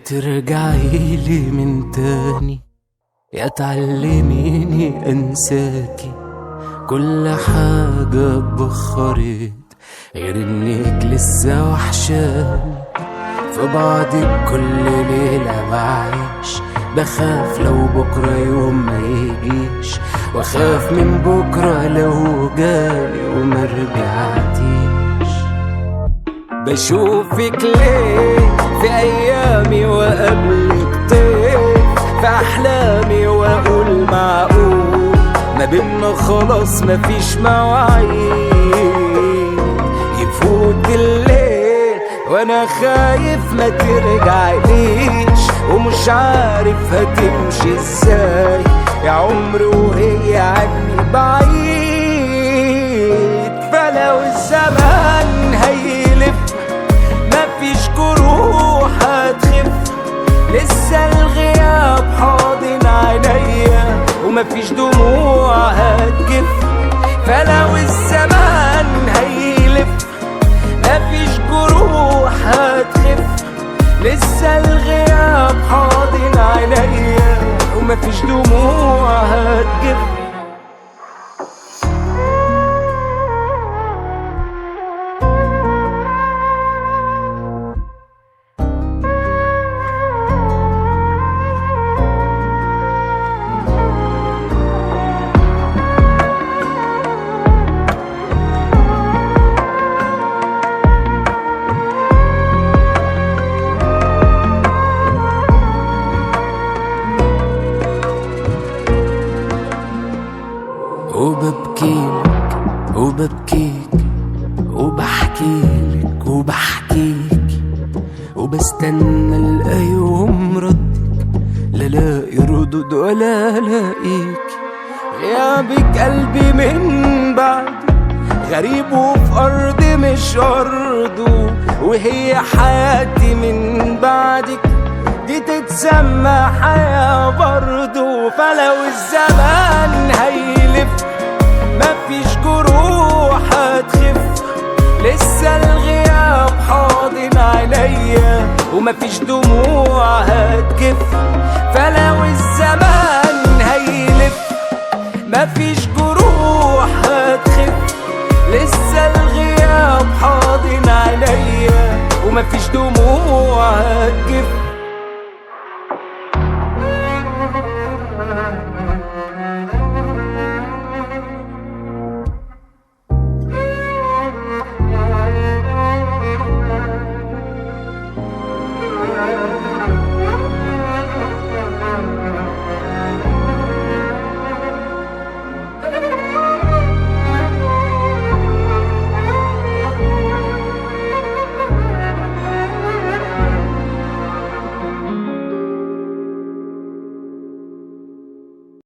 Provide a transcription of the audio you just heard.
ترجعيلي من تاني، يا تعلميني انساكي. كل حاجة اتبخرت غير انك لسه وحشاني. في بعضك كل ليلة بعيش، بخاف لو بكرة يوم ما يجيش، واخاف من بكرة لو جالي ومرجعتيش. بشوفك ليه في ايامي وقبلك طيف، في احلامي واقول معقول ما بينا خلاص مفيش مواعيد. يفوت الليل وانا خايف ما ترجعليش، ومش عارف هتمشي ازاي يا عمري وهي عني بعيد. فلو الزمان هيلف مفيش جروح هتخف، لسه الغياب حاضن عينيا ومفيش دموع هتجف. فلو الزمان هيلف مفيش جروح هتخف، لسه الغياب حاضن عينيا ومفيش دموع هتجف. وببكيلك وببكيك وبحكيلك وبحكيك، وبستنى القى يوم ردك، لا لاقي ردود ولا لاقيك. غيابك قلبي من بعد غريب وفي أرض مش أرضه، وهي حياتي من بعدك دي تتسمى حياة برضه. فلو الزمان هيلف مفيش جروح هتخف، لسه الغياب حاضن عينيا ومفيش دموع هتجف. فلو الزمان هيلف مفيش جروح هتخف، لسه الغياب حاضن عينيا ومفيش دموع هتجف.